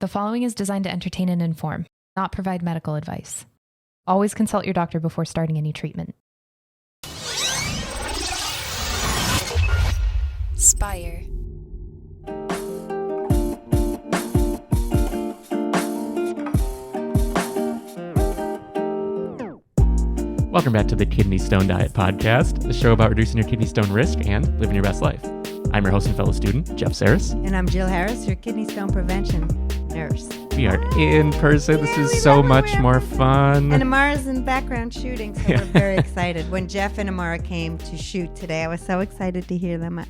The following is designed to entertain and inform, not provide medical advice. Always consult your doctor before starting any treatment. Spire. Welcome back to the Kidney Stone Diet Podcast, the show about reducing your kidney stone risk and living your best life. I'm your host and fellow student, Jeff Saris. And I'm Jill Harris, your kidney stone prevention nurse. We are in person. This is so much more fun. And Amara's in background shooting, so we're very excited. When Jeff and Amara came to shoot today, I was so excited to hear them.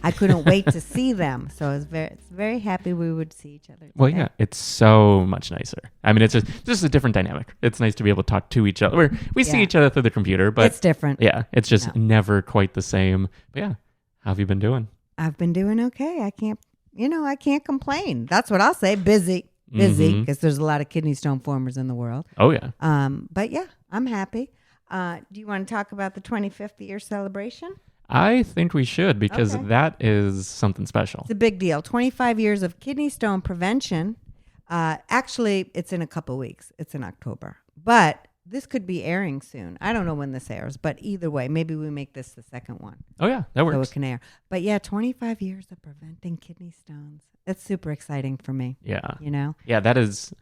I couldn't wait to see them, so I was very happy we would see each other today. Well, yeah, it's so much nicer. I mean, it's just a different dynamic. It's nice to be able to talk to each other. We see each other through the computer, but it's different. Yeah, it's just never quite the same. But yeah, how have you been doing? I've been doing okay. I can't complain. That's what I'll say. Busy, because there's a lot of kidney stone formers in the world. Oh, yeah. But yeah, I'm happy. Do you want to talk about the 25th year celebration? I think we should, because that is something special. It's a big deal. 25 years of kidney stone prevention. Actually, it's in a couple weeks. It's in October. But this could be airing soon. I don't know when this airs, but either way, maybe we make this the second one. Oh, yeah, that works. So it can air. But yeah, 25 years of preventing kidney stones. It's super exciting for me. Yeah. You know? Yeah, that is,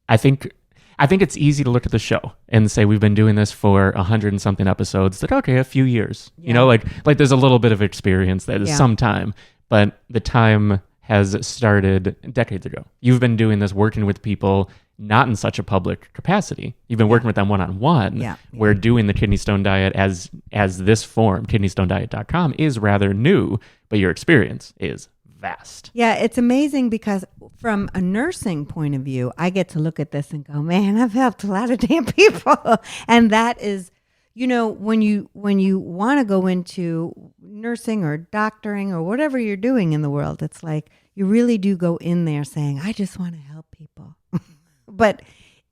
I think it's easy to look at the show and say we've been doing this for 100 and something episodes. That, okay, a few years. Yeah. You know, like there's a little bit of experience there. There's some time. But the time has started decades ago. You've been doing this, working with people not in such a public capacity. You've been working with them one-on-one. Yeah. Where doing the kidney stone diet as this form, kidneystonediet.com, is rather new, but your experience is vast. Yeah, it's amazing because from a nursing point of view, I get to look at this and go, man, I've helped a lot of damn people. And that is, you know, when you want to go into nursing or doctoring or whatever you're doing in the world, it's like you really do go in there saying, I just want to help people. But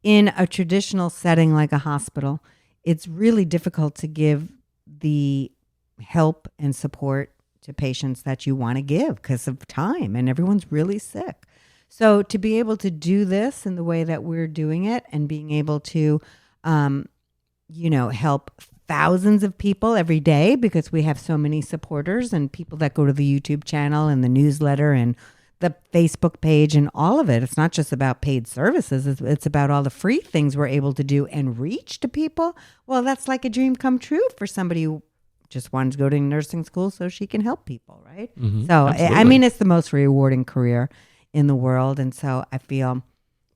in a traditional setting like a hospital, it's really difficult to give the help and support to patients that you want to give because of time, and everyone's really sick. So to be able to do this in the way that we're doing it and being able to, help thousands of people every day, because we have so many supporters and people that go to the YouTube channel and the newsletter and the Facebook page and all of it. It's not just about paid services. It's about all the free things we're able to do and reach to people. Well, that's like a dream come true for somebody who just wanted to go to nursing school so she can help people, right? Mm-hmm, so, absolutely. I mean, it's the most rewarding career in the world. And so I feel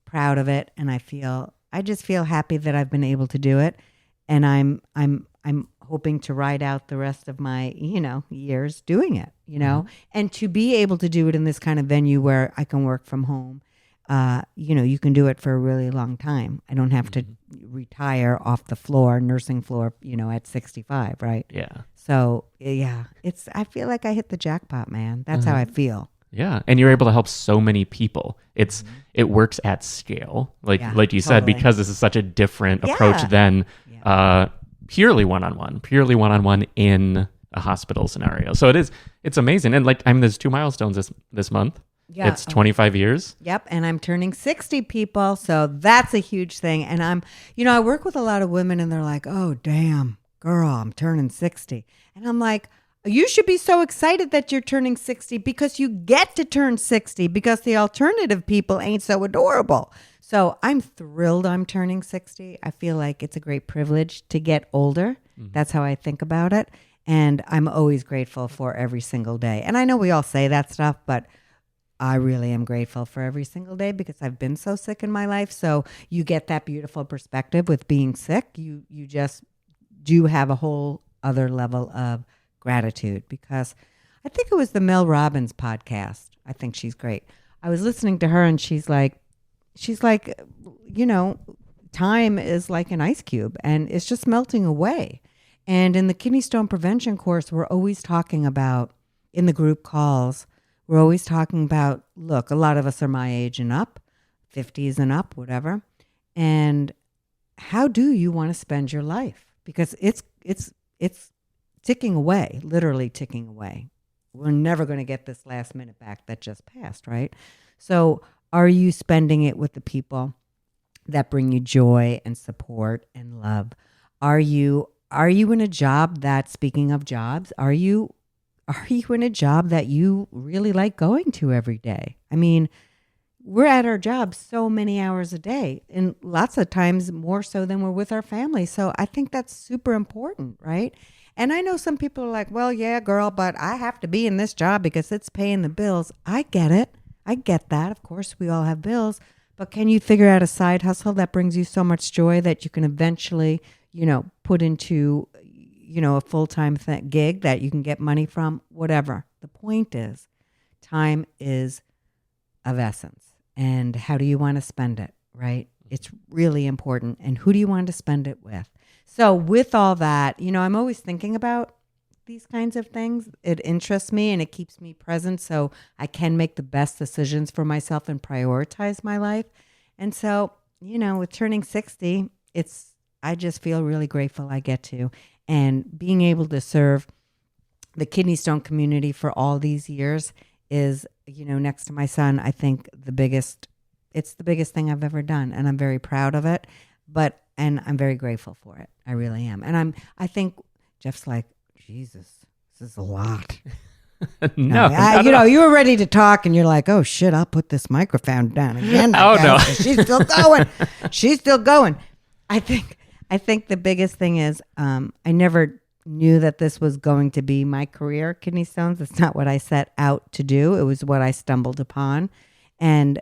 proud of it. And I just feel happy that I've been able to do it. And I'm hoping to ride out the rest of my, years doing it, and to be able to do it in this kind of venue where I can work from home. You can do it for a really long time. I don't have to retire off the floor, nursing floor, at 65, right? Yeah. So, yeah, I feel like I hit the jackpot, man. That's how I feel. Yeah, and you're able to help so many people. It works at scale, like you said, because this is such a different approach than purely one-on-one in a hospital scenario. So it's amazing. And there's 2 milestones this month. Yeah. It's 25 years. Yep. And I'm turning 60, people. So that's a huge thing. And I work with a lot of women and they're like, oh, damn, girl, I'm turning 60. And I'm like, you should be so excited that you're turning 60 because you get to turn 60 because the alternative people ain't so adorable. So I'm thrilled I'm turning 60. I feel like it's a great privilege to get older. Mm-hmm. That's how I think about it. And I'm always grateful for every single day. And I know we all say that stuff, but I really am grateful for every single day because I've been so sick in my life. So you get that beautiful perspective with being sick. You just do have a whole other level of gratitude, because I think it was the Mel Robbins podcast. I think she's great. I was listening to her and she's like, time is like an ice cube and it's just melting away. And in the kidney stone prevention course, we're always talking about, in the group calls, we're always talking about, look, a lot of us are my age and up, 50s and up, whatever. And how do you want to spend your life? Because it's ticking away, literally ticking away. We're never going to get this last minute back that just passed, right? So Are you spending it with the people that bring you joy and support and love? Are you in a job that, speaking of jobs, are you in a job that you really like going to every day? I mean, we're at our jobs so many hours a day, and lots of times more so than we're with our family. So I think that's super important, right? And I know some people are like, well, yeah, girl, but I have to be in this job because it's paying the bills. I get it. I get that. Of course, we all have bills. But can you figure out a side hustle that brings you so much joy that you can eventually, put into, a full-time gig that you can get money from? Whatever. The point is, time is of essence. And how do you want to spend it, right? It's really important. And who do you want to spend it with? So with all that, I'm always thinking about these kinds of things. It interests me and it keeps me present so I can make the best decisions for myself and prioritize my life. And so, with turning 60, I just feel really grateful I get to. And being able to serve the kidney stone community for all these years is, next to my son, I think it's the biggest thing I've ever done. And I'm very proud of it, and I'm very grateful for it. I really am. And I think Jeff's like, Jesus, this is a lot. You were ready to talk and you're like, oh shit, I'll put this microphone down again. No. She's still going. She's still going. I think the biggest thing is, I never knew that this was going to be my career, kidney stones. It's not what I set out to do. It was what I stumbled upon. And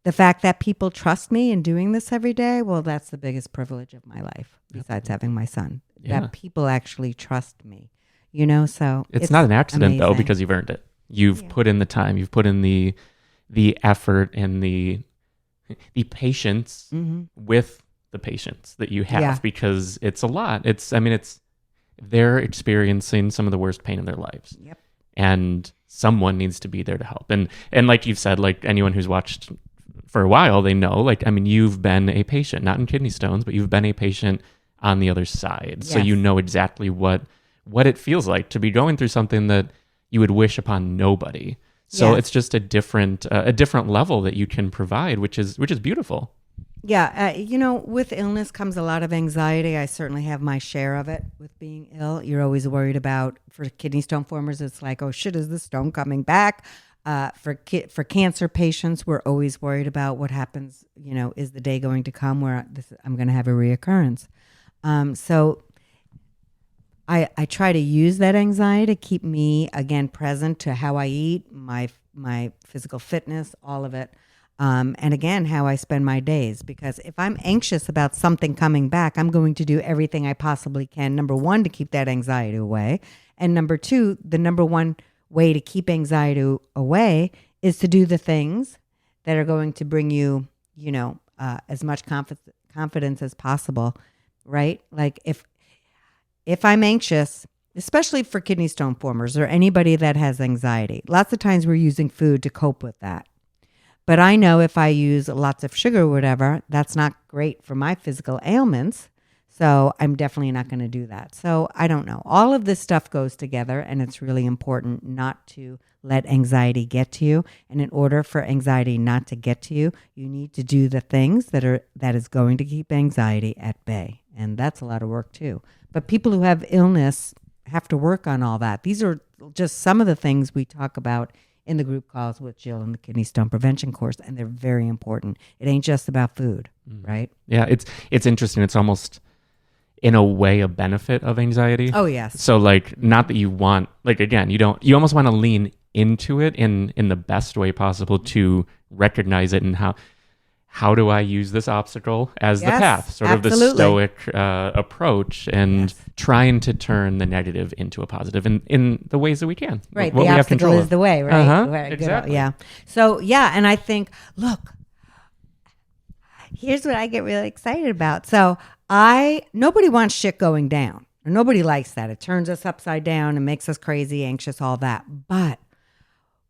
the fact that people trust me in doing this every day, well, that's the biggest privilege of my life, besides having my son, that people actually trust me, so it's not an accident amazing. Though, because you've earned it. You've put in the time, you've put in the effort and the patience with the patients that you have, because it's a lot. They're experiencing some of the worst pain in their lives. Yep. And someone needs to be there to help. And like you've said, like anyone who's watched for a while, they know, you've been a patient, not in kidney stones, but you've been a patient on the other side. Yes. So you know exactly what it feels like to be going through something that you would wish upon nobody. So it's just a different level that you can provide, which is beautiful. Yeah, with illness comes a lot of anxiety. I certainly have my share of it with being ill. You're always worried about, for kidney stone formers, it's like, oh shit, is the stone coming back? For cancer patients, we're always worried about what happens, is the day going to come where I'm going to have a reoccurrence? So I try to use that anxiety to keep me, again, present to how I eat, my physical fitness, all of it. And again, how I spend my days, because if I'm anxious about something coming back, I'm going to do everything I possibly can. Number one, to keep that anxiety away. And number two, the number one way to keep anxiety away is to do the things that are going to bring you, as much confidence as possible, right? Like if I'm anxious, especially for kidney stone formers or anybody that has anxiety, lots of times we're using food to cope with that. But I know if I use lots of sugar or whatever, that's not great for my physical ailments. So I'm definitely not going to do that. So I don't know. All of this stuff goes together, and it's really important not to let anxiety get to you. And in order for anxiety not to get to you, you need to do the things that is going to keep anxiety at bay. And that's a lot of work too. But people who have illness have to work on all that. These are just some of the things we talk about in the group calls with Jill and the kidney stone prevention course, and they're very important. It ain't just about food, right? Yeah, it's interesting. It's almost, in a way, a benefit of anxiety. Oh, yes. So, not that you want, again, you almost want to lean into it in the best way possible to recognize it, and how do I use this obstacle as the path? Sort absolutely. of the stoic approach, and trying to turn the negative into a positive in the ways that we can. Right. What the we obstacle is the way, right? Uh-huh. Exactly. Yeah. So, and I think, look, here's what I get really excited about. So nobody wants shit going down. Or nobody likes that. It turns us upside down and makes us crazy, anxious, all that. But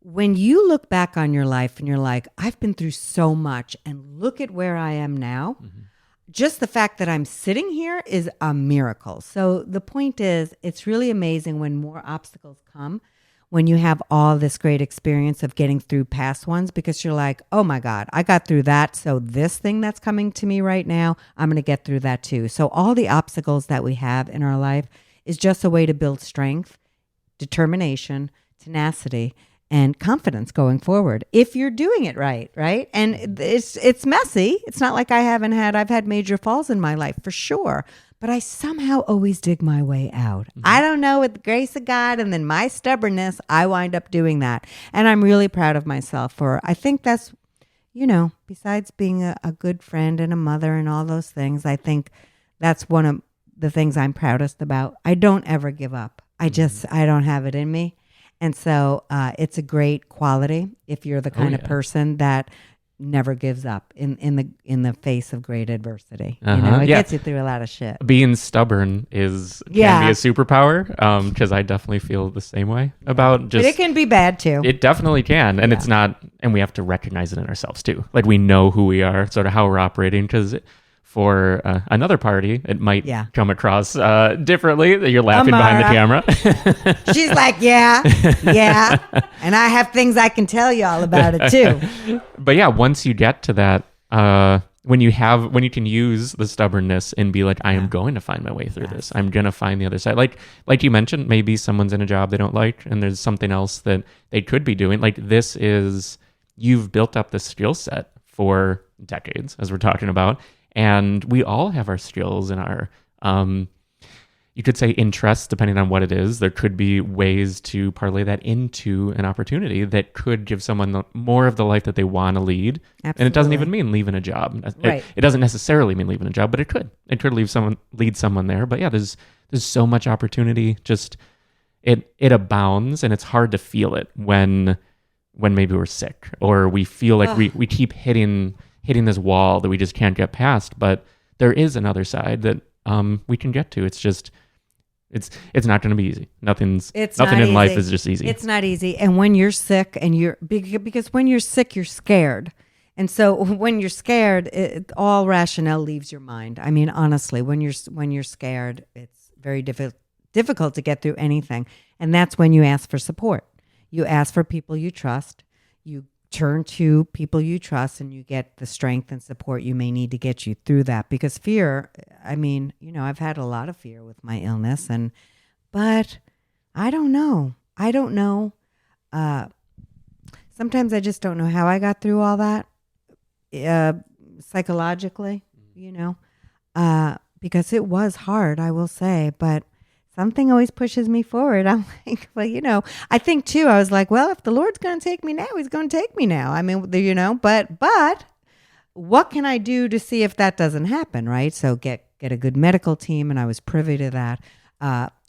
when you look back on your life and you're like, I've been through so much and look at where I am now, just the fact that I'm sitting here is a miracle. So the point is, it's really amazing when more obstacles come, when you have all this great experience of getting through past ones, because you're like, oh my God, I got through that. So this thing that's coming to me right now, I'm going to get through that too. So all the obstacles that we have in our life is just a way to build strength, determination, tenacity, and confidence going forward if you're doing it right. And it's messy. It's not like I've had major falls in my life for sure, but I somehow always dig my way out. I don't know, with the grace of God and then my stubbornness, I wind up doing that. And I'm really proud of myself for, I think that's, besides being a good friend and a mother and all those things, I think that's one of the things I'm proudest about. I don't ever give up. I don't have it in me. And so it's a great quality if you're the kind of person that never gives up in the face of great adversity. It gets you through a lot of shit. Being stubborn can be a superpower, because I definitely feel the same way about just... But it can be bad too. It definitely can. And it's not... And we have to recognize it in ourselves too. Like, we know who we are, sort of how we're operating, because... For another party, it might come across differently. That you're laughing behind the camera. She's like, yeah. And I have things I can tell y'all about it too. But yeah, once you get to that, when you can use the stubbornness and be like, I am going to find my way through this. I'm going to find the other side. Like you mentioned, maybe someone's in a job they don't like and there's something else that they could be doing. Like, you've built up the skill set for decades, as we're talking about. And we all have our skills and our, you could say, interests, depending on what it is. There could be ways to parlay that into an opportunity that could give someone more of the life that they want to lead. Absolutely. And it doesn't even mean leaving a job. Right. It doesn't necessarily mean leaving a job, but it could. It could lead someone there. But yeah, there's so much opportunity. Just it abounds, and it's hard to feel it when maybe we're sick or we feel like we keep hitting this wall that we just can't get past. But there is another side that we can get to. It's just, it's not going to be easy. Nothing in life is just easy. It's not easy. And when you're sick because when you're sick, you're scared. And so when you're scared, all rationale leaves your mind. I mean, honestly, when you're scared, it's very difficult to get through anything. And that's when you ask for support. You ask for people you trust. You turn to people you trust, and you get the strength and support you may need to get you through that. Because fear, I mean, I've had a lot of fear with my illness, but I don't know. Sometimes I just don't know how I got through all that psychologically, because it was hard, I will say, but something always pushes me forward. I'm like, well, I think too, I was like, well, if the Lord's going to take me now, he's going to take me now. I mean, but what can I do to see if that doesn't happen, right? So get a good medical team, and I was privy to that.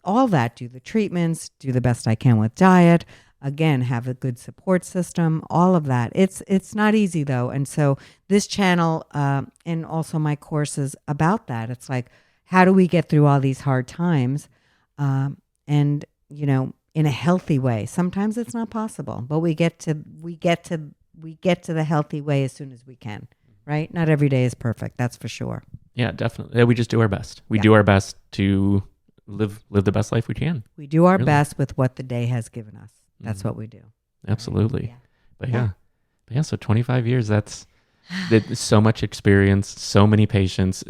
All that, do the treatments, do the best I can with diet, again, have a good support system, all of that. It's not easy though. And so this channel and also my courses about that, it's like, how do we get through all these hard times? And in a healthy way. Sometimes it's not possible, but we get to the healthy way as soon as we can, right? Not every day is perfect. That's for sure. Yeah, definitely. Yeah, we just do our best. We do our best to live the best life we can. We do our best with what the day has given us. That's what we do. Absolutely. Yeah. But yeah, so 25 years, that's so much experience, so many patients.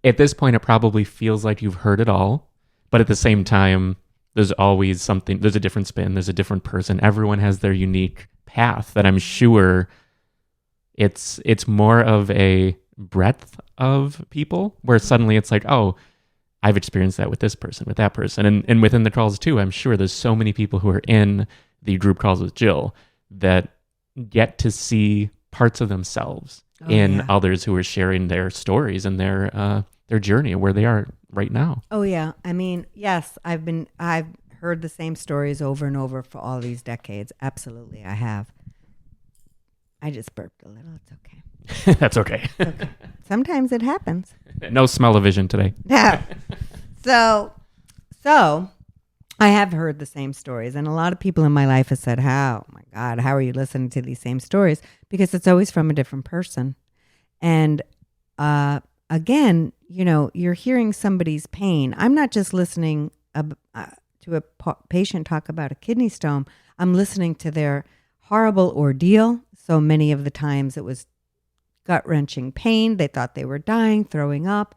At this point, it probably feels like you've heard it all, but at the same time, there's always something, there's a different spin, there's a different person. Everyone has their unique path that I'm sure it's more of a breadth of people where suddenly it's like, oh, I've experienced that with this person, with that person. And within the calls too, I'm sure there's so many people who are in the group calls with Jill that get to see parts of themselves in others who are sharing their stories and their journey where they are right now. Oh yeah. I mean, yes, I've heard the same stories over and over for all these decades. Absolutely, I have. I just burped a little. It's okay. That's okay. Okay. Sometimes it happens. No smell-o-vision today. No. So I have heard the same stories, and a lot of people in my life have said, "Oh my God, how are you listening to these same stories?" Because it's always from a different person. And again, you're hearing somebody's pain. I'm not just listening to to a patient talk about a kidney stone, I'm listening to their horrible ordeal. So many of the times it was gut-wrenching pain. They thought they were dying, throwing up.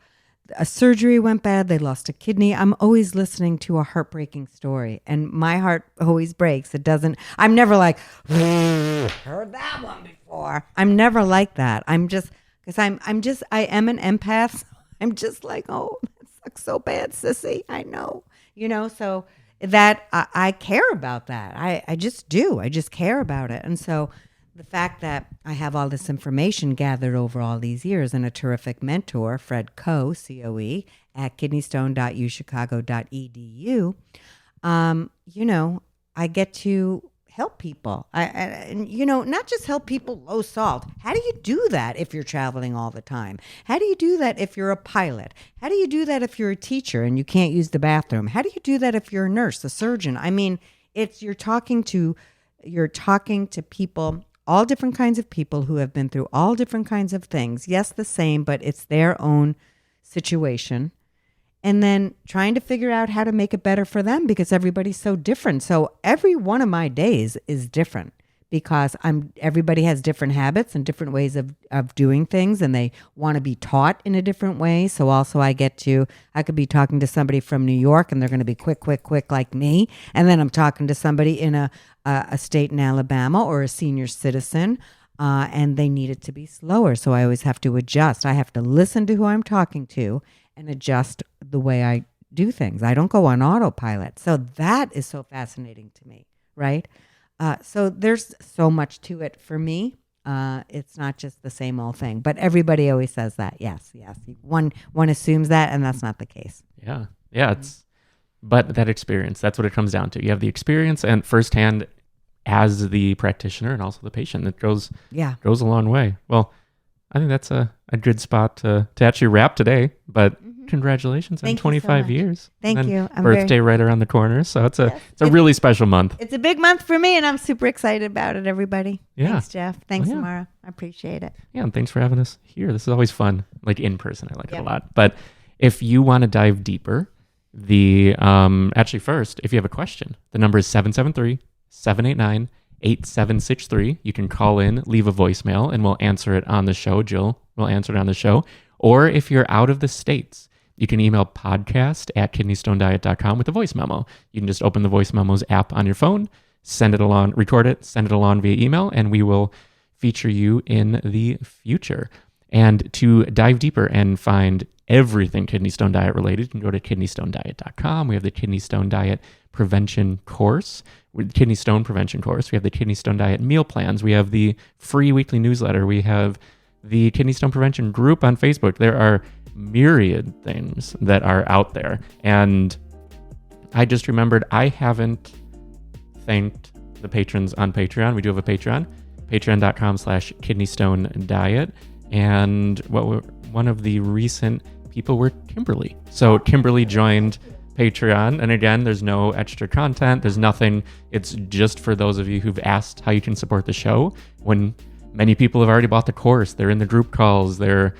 A surgery went bad. They lost a kidney. I'm always listening to a heartbreaking story, and my heart always breaks. I'm never like, heard that one before. I'm never like that. I'm just, because I am an empath. So I'm just like, oh, that sucks so bad, sissy. I know, so that I care about that. I just do. I just care about it. And so the fact that I have all this information gathered over all these years and a terrific mentor, Fred Coe, C-O-E, at kidneystone.uchicago.edu, I get to help people. Not just help people low salt. How do you do that if you're traveling all the time? How do you do that if you're a pilot? How do you do that if you're a teacher and you can't use the bathroom? How do you do that if you're a nurse, a surgeon? I mean, you're talking to people, all different kinds of people who have been through all different kinds of things. Yes, the same, but it's their own situation. And then trying to figure out how to make it better for them because everybody's so different. So every one of my days is different because everybody has different habits and different ways of doing things, and they want to be taught in a different way. So also I could be talking to somebody from New York and they're going to be quick like me. And then I'm talking to somebody in a state in Alabama or a senior citizen, and they need it to be slower. So I always have to adjust. I have to listen to who I'm talking to and adjust the way I do things. I don't go on autopilot. So that is so fascinating to me, right? So there's so much to it for me. It's not just the same old thing, but everybody always says that. Yes. One assumes that, and that's not the case. Yeah. But that experience, that's what it comes down to. You have the experience and firsthand as the practitioner and also the patient. It goes a long way. Well, I think that's a good spot to actually wrap today, but congratulations on 25 years. Thank you. Birthday right around the corner. So it's a really special month. It's a big month for me, and I'm super excited about it, everybody. Yeah. Thanks, Jeff. Thanks, Amara. I appreciate it. Yeah, and thanks for having us here. This is always fun, like in person. I like it a lot. But if you want to dive deeper, actually first, if you have a question, the number is 773-789-8763. You can call in, leave a voicemail, and we'll answer it on the show. Jill will answer it on the show. Or if you're out of the States, you can email podcast@kidneystonediet.com with a voice memo. You can just open the voice memos app on your phone, send it along, record it, send it along via email, and we will feature you in the future. And to dive deeper and find everything Kidney Stone Diet related, you can go to kidneystonediet.com. We have the Kidney Stone Diet Prevention course, Kidney Stone Prevention course. We have the Kidney Stone Diet meal plans. We have the free weekly newsletter. We have the Kidney Stone Prevention group on Facebook. There are myriad things that are out there. And I just remembered I haven't thanked the patrons on Patreon. We do have a Patreon, patreon.com/kidneystonediet. And one of the recent people were Kimberly. So Kimberly joined Patreon. And again, there's no extra content. There's nothing. It's just for those of you who've asked how you can support the show. When many people have already bought the course, they're in the group calls, they're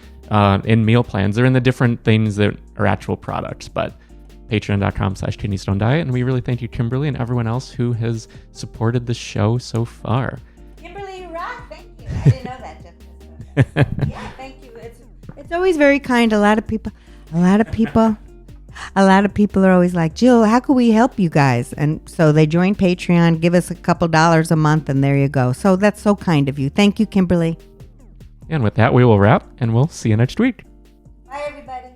in meal plans, they're in the different things that are actual products. But patreon.com/kidneystonediet. And we really thank you, Kimberly, and everyone else who has supported the show so far. Kimberly, you rock. Thank you. I didn't know that, Jeff. Yeah, thank you. It's always very kind. A lot of people are always like, Jill, how can we help you guys? And so they join Patreon, give us a couple dollars a month, and there you go. So that's so kind of you. Thank you, Kimberly. And with that, we will wrap, and we'll see you next week. Bye, everybody.